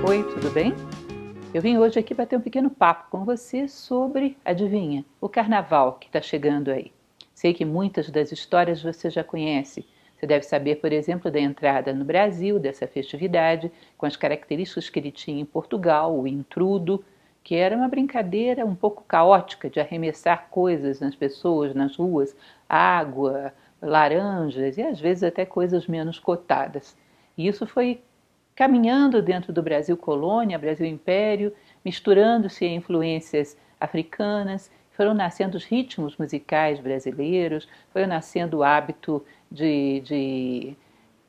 Oi, tudo bem? Eu vim hoje aqui bater um pequeno papo com você sobre, adivinha, o carnaval que está chegando aí. Sei que muitas das histórias você já conhece. Você deve saber, por exemplo, da entrada no Brasil dessa festividade, com as características que ele tinha em Portugal, o intrudo, que era uma brincadeira um pouco caótica de arremessar coisas nas pessoas, nas ruas, água, laranjas e às vezes até coisas menos cotadas. E isso foi caminhando dentro do Brasil colônia, Brasil império, misturando-se a influências africanas, foram nascendo os ritmos musicais brasileiros, foi nascendo o hábito de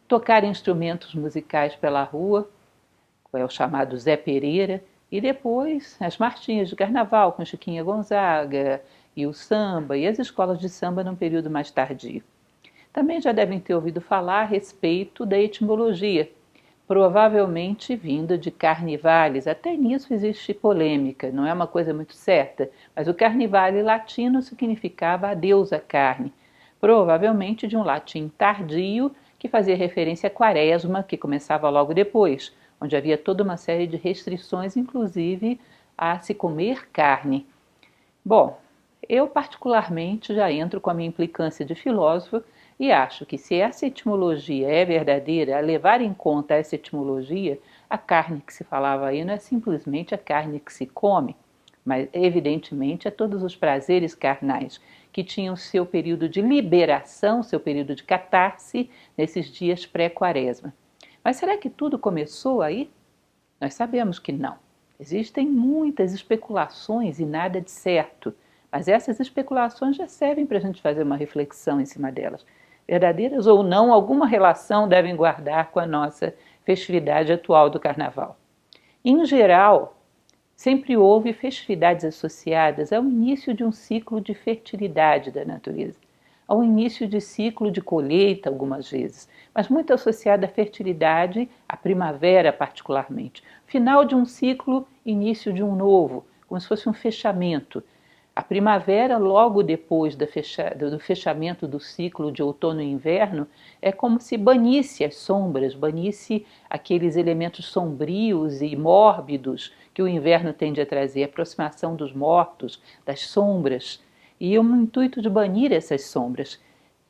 tocar instrumentos musicais pela rua, é o chamado Zé Pereira, e depois as marchinhas de carnaval com Chiquinha Gonzaga e o samba e as escolas de samba num período mais tardio. Também já devem ter ouvido falar a respeito da etimologia, provavelmente vinda de carnivales. Até nisso existe polêmica, não é uma coisa muito certa, mas o carnivale latino significava a deusa carne, provavelmente de um latim tardio que fazia referência à quaresma, que começava logo depois, onde havia toda uma série de restrições, inclusive a se comer carne. Bom, eu particularmente já entro com a minha implicância de filósofo e acho que se essa etimologia é verdadeira, a levar em conta essa etimologia, a carne que se falava aí não é simplesmente a carne que se come, mas evidentemente é todos os prazeres carnais que tinham seu período de liberação, seu período de catarse nesses dias pré-quaresma. Mas será que tudo começou aí? Nós sabemos que não. Existem muitas especulações e nada de certo, mas essas especulações já servem para a gente fazer uma reflexão em cima delas. Verdadeiras ou não, alguma relação devem guardar com a nossa festividade atual do Carnaval. Em geral, sempre houve festividades associadas ao início de um ciclo de fertilidade da natureza, ao início de ciclo de colheita, algumas vezes, mas muito associada à fertilidade, à primavera particularmente. Final de um ciclo, início de um novo, como se fosse um fechamento. A primavera, logo depois do fechamento do ciclo de outono e inverno, é como se banisse as sombras, banisse aqueles elementos sombrios e mórbidos que o inverno tende a trazer, a aproximação dos mortos, das sombras, e um intuito de banir essas sombras.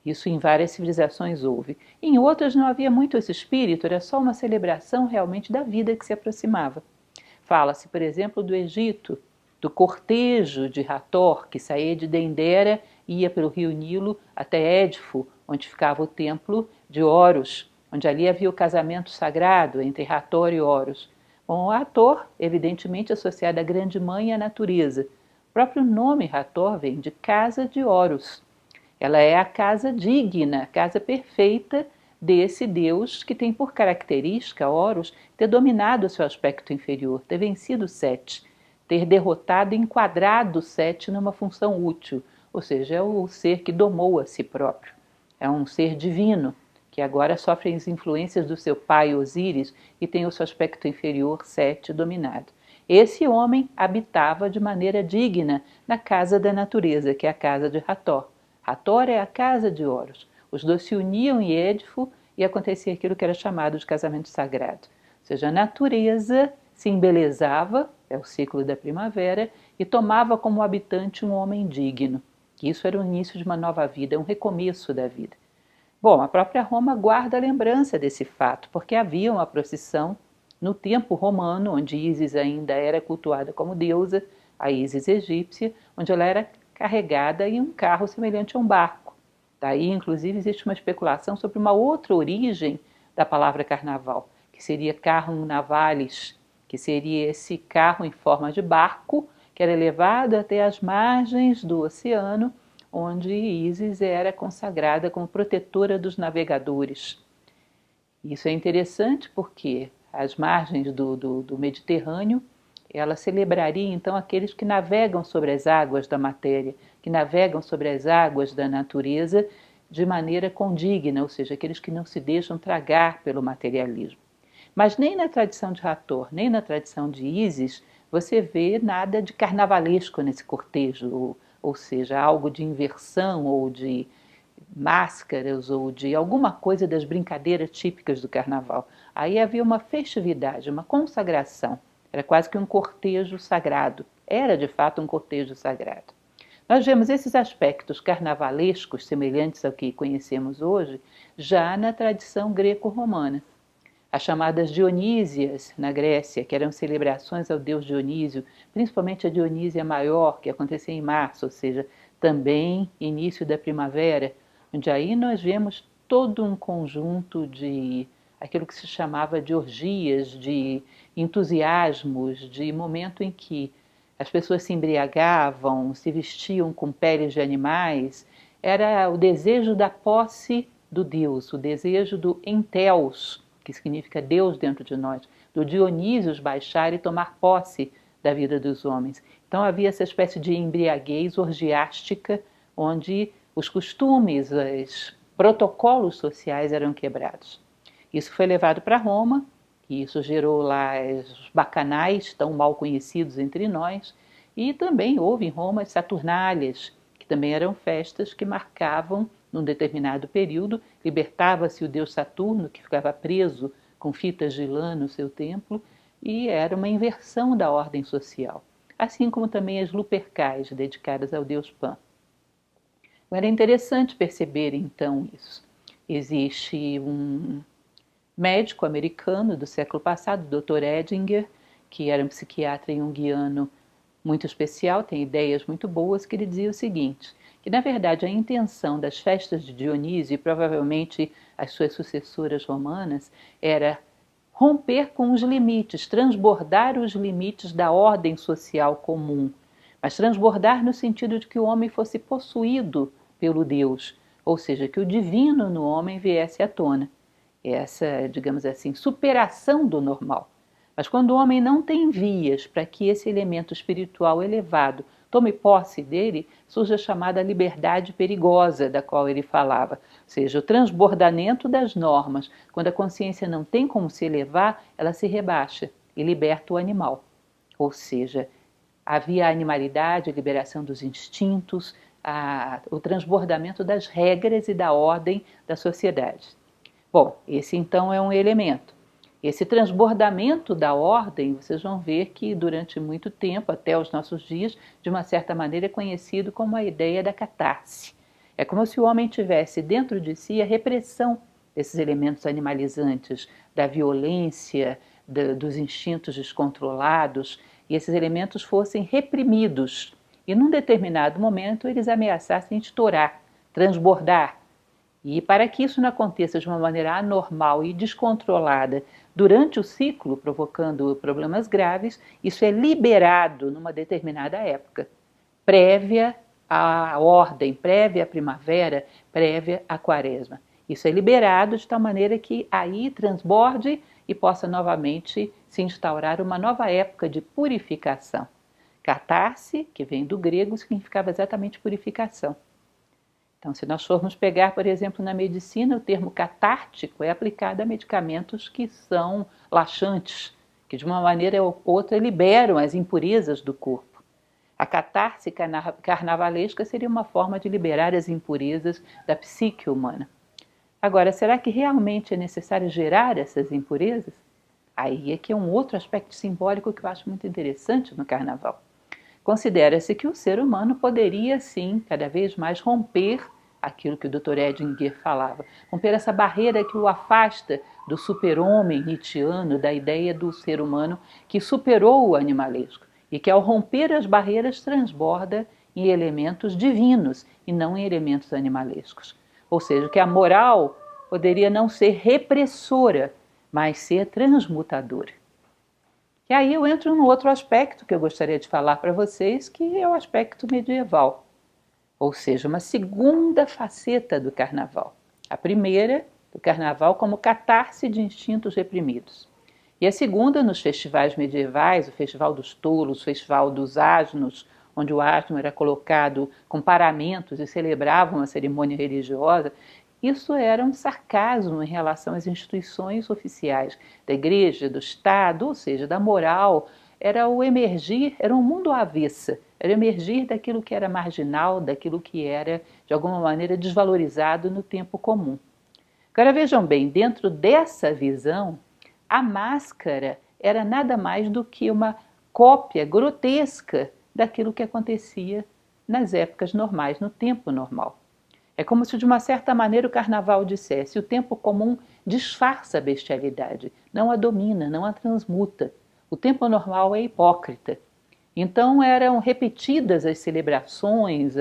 Isso em várias civilizações houve. Em outras não havia muito esse espírito, era só uma celebração realmente da vida que se aproximava. Fala-se, por exemplo, do Egito, do cortejo de Hathor, que saía de Dendera e ia pelo rio Nilo até Édifo, onde ficava o templo de Horus, onde ali havia o casamento sagrado entre Hathor e Horus. Bom, Hathor, evidentemente associada à grande mãe e à natureza. O próprio nome Hathor vem de casa de Horus. Ela é a casa digna, a casa perfeita desse Deus que tem por característica, Horus, ter dominado o seu aspecto inferior, ter vencido Sete, ter derrotado e enquadrado Sete numa função útil, ou seja, é o ser que domou a si próprio. É um ser divino, que agora sofre as influências do seu pai Osíris e tem o seu aspecto inferior Sete dominado. Esse homem habitava de maneira digna na casa da natureza, que é a casa de Hathor. Hathor é a casa de Horus. Os dois se uniam em Édifo e acontecia aquilo que era chamado de casamento sagrado. Ou seja, a natureza se embelezava, é o ciclo da primavera, e tomava como habitante um homem digno. Isso era o início de uma nova vida, um recomeço da vida. Bom, a própria Roma guarda a lembrança desse fato, porque havia uma procissão no tempo romano, onde Ísis ainda era cultuada como deusa, a Ísis egípcia, onde ela era carregada em um carro semelhante a um barco. Daí, inclusive, existe uma especulação sobre uma outra origem da palavra carnaval, que seria carrum navalis, que seria esse carro em forma de barco que era levado até as margens do oceano, onde Ísis era consagrada como protetora dos navegadores. Isso é interessante porque as margens do Mediterrâneo, ela celebraria então aqueles que navegam sobre as águas da matéria, que navegam sobre as águas da natureza de maneira condigna, ou seja, aqueles que não se deixam tragar pelo materialismo. Mas nem na tradição de Hathor, nem na tradição de Ísis, você vê nada de carnavalesco nesse cortejo, ou seja, algo de inversão ou de máscaras ou de alguma coisa das brincadeiras típicas do carnaval. Aí havia uma festividade, uma consagração. Era quase que um cortejo sagrado. Era de fato um cortejo sagrado. Nós vemos esses aspectos carnavalescos, semelhantes ao que conhecemos hoje, já na tradição greco-romana. As chamadas Dionísias na Grécia, que eram celebrações ao deus Dionísio, principalmente a Dionísia Maior, que acontecia em março, ou seja, também início da primavera, onde aí nós vemos todo um conjunto de aquilo que se chamava de orgias, de entusiasmos, de momento em que as pessoas se embriagavam, se vestiam com peles de animais. Era o desejo da posse do Deus, o desejo do enteos, que significa Deus dentro de nós, do Dionísios baixar e tomar posse da vida dos homens. Então havia essa espécie de embriaguez orgiástica, onde os costumes, os protocolos sociais eram quebrados. Isso foi levado para Roma, e isso gerou lá os bacanais, tão mal conhecidos entre nós, e também houve em Roma as Saturnálias, que também eram festas que marcavam, num determinado período, libertava-se o deus Saturno, que ficava preso com fitas de lã no seu templo, e era uma inversão da ordem social, assim como também as Lupercais, dedicadas ao deus Pan. Era interessante perceber então isso. Existe um médico americano do século passado, Dr. Edinger, que era um psiquiatra junguiano muito especial, tem ideias muito boas, que ele dizia o seguinte, que na verdade a intenção das festas de Dionísio e provavelmente as suas sucessoras romanas era romper com os limites, transbordar os limites da ordem social comum, mas transbordar no sentido de que o homem fosse possuído pelo Deus, ou seja, que o divino no homem viesse à tona. Essa, digamos assim, superação do normal. Mas quando o homem não tem vias para que esse elemento espiritual elevado tome posse dele, surge a chamada liberdade perigosa da qual ele falava, ou seja, o transbordamento das normas. Quando a consciência não tem como se elevar, ela se rebaixa e liberta o animal. Ou seja, havia a animalidade, a liberação dos instintos, o transbordamento das regras e da ordem da sociedade. Bom, esse então é um elemento. Esse transbordamento da ordem, vocês vão ver que durante muito tempo, até os nossos dias, de uma certa maneira é conhecido como a ideia da catarse. É como se o homem tivesse dentro de si a repressão desses elementos animalizantes, da violência, dos instintos descontrolados, e esses elementos fossem reprimidos. E num determinado momento eles ameaçassem estourar, transbordar. E para que isso não aconteça de uma maneira anormal e descontrolada durante o ciclo, provocando problemas graves, isso é liberado numa determinada época, prévia à ordem, prévia à primavera, prévia à quaresma. Isso é liberado de tal maneira que aí transborde e possa novamente se instaurar uma nova época de purificação. Catarse, que vem do grego, significava exatamente purificação. Então, se nós formos pegar, por exemplo, na medicina, o termo catártico é aplicado a medicamentos que são laxantes, que de uma maneira ou outra liberam as impurezas do corpo. A catarse carnavalesca seria uma forma de liberar as impurezas da psique humana. Agora, será que realmente é necessário gerar essas impurezas? Aí é que é um outro aspecto simbólico que eu acho muito interessante no carnaval. Considera-se que o ser humano poderia, sim, cada vez mais romper aquilo que o Dr. Edinger falava, romper essa barreira que o afasta do super-homem nietzschiano, da ideia do ser humano que superou o animalesco e que, ao romper as barreiras, transborda em elementos divinos e não em elementos animalescos. Ou seja, que a moral poderia não ser repressora, mas ser transmutadora. E aí eu entro num outro aspecto que eu gostaria de falar para vocês, que é o aspecto medieval, ou seja, uma segunda faceta do carnaval. A primeira, do carnaval como catarse de instintos reprimidos. E a segunda, nos festivais medievais, o Festival dos Touros, o Festival dos Asnos, onde o asno era colocado com paramentos e celebrava uma cerimônia religiosa, isso era um sarcasmo em relação às instituições oficiais da igreja, do Estado, ou seja, da moral era o emergir, era um mundo à avessa, era o emergir daquilo que era marginal, daquilo que era, de alguma maneira, desvalorizado no tempo comum. Agora vejam bem, dentro dessa visão, a máscara era nada mais do que uma cópia grotesca daquilo que acontecia nas épocas normais, no tempo normal. É como se, de uma certa maneira, o carnaval dissesse: o tempo comum disfarça a bestialidade, não a domina, não a transmuta. O tempo normal é hipócrita. Então eram repetidas as celebrações,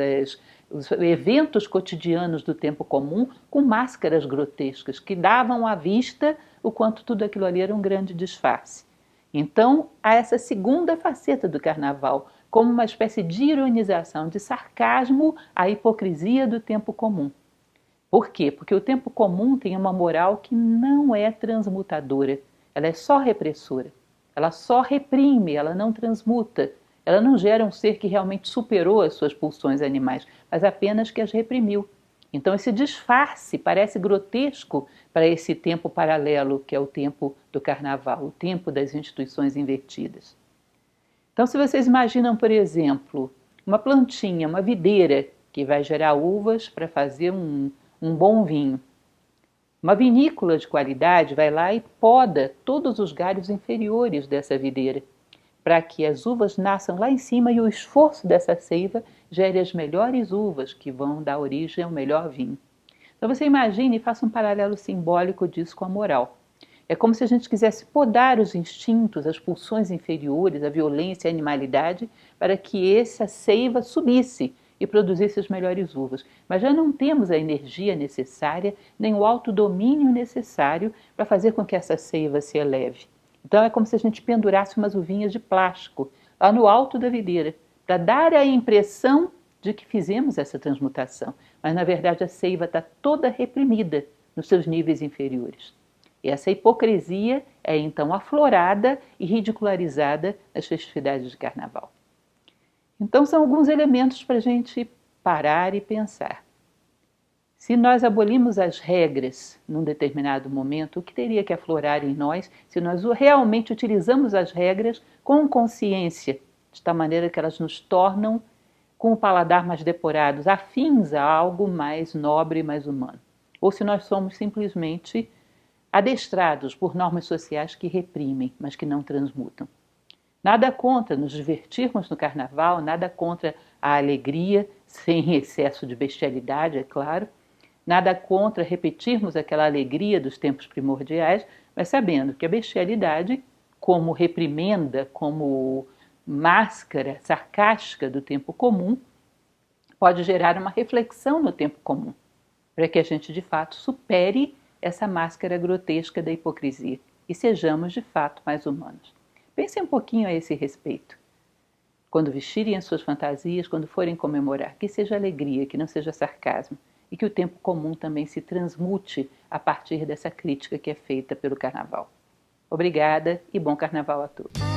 os eventos cotidianos do tempo comum com máscaras grotescas que davam à vista o quanto tudo aquilo ali era um grande disfarce. Então há essa segunda faceta do carnaval, como uma espécie de ironização, de sarcasmo à hipocrisia do tempo comum. Por quê? Porque o tempo comum tem uma moral que não é transmutadora, ela é só repressora. Ela só reprime, ela não transmuta. Ela não gera um ser que realmente superou as suas pulsões animais, mas apenas que as reprimiu. Então esse disfarce parece grotesco para esse tempo paralelo, que é o tempo do carnaval, o tempo das instituições invertidas. Então, se vocês imaginam, por exemplo, uma plantinha, uma videira, que vai gerar uvas para fazer um bom vinho. Uma vinícola de qualidade vai lá e poda todos os galhos inferiores dessa videira, para que as uvas nasçam lá em cima e o esforço dessa seiva gere as melhores uvas que vão dar origem ao melhor vinho. Então você imagine e faça um paralelo simbólico disso com a moral. É como se a gente quisesse podar os instintos, as pulsões inferiores, a violência, a animalidade, para que essa seiva subisse e produzisse as melhores uvas. Mas já não temos a energia necessária, nem o autodomínio necessário para fazer com que essa seiva se eleve. Então é como se a gente pendurasse umas uvinhas de plástico lá no alto da videira, para dar a impressão de que fizemos essa transmutação. Mas na verdade a seiva está toda reprimida nos seus níveis inferiores. E essa hipocrisia é então aflorada e ridicularizada nas festividades de carnaval. Então são alguns elementos para a gente parar e pensar. Se nós abolimos as regras num determinado momento, o que teria que aflorar em nós se nós realmente utilizamos as regras com consciência, de tal maneira que elas nos tornam com o paladar mais depurados, afins a algo mais nobre e mais humano? Ou se nós somos simplesmente adestrados por normas sociais que reprimem, mas que não transmutam. Nada contra nos divertirmos no carnaval, nada contra a alegria, sem excesso de bestialidade, é claro. Nada contra repetirmos aquela alegria dos tempos primordiais, mas sabendo que a bestialidade, como reprimenda, como máscara sarcástica do tempo comum, pode gerar uma reflexão no tempo comum, para que a gente de fato supere essa máscara grotesca da hipocrisia e sejamos de fato mais humanos. Pensem um pouquinho a esse respeito. Quando vestirem as suas fantasias, quando forem comemorar, que seja alegria, que não seja sarcasmo, e que o tempo comum também se transmute a partir dessa crítica que é feita pelo carnaval. Obrigada e bom carnaval a todos.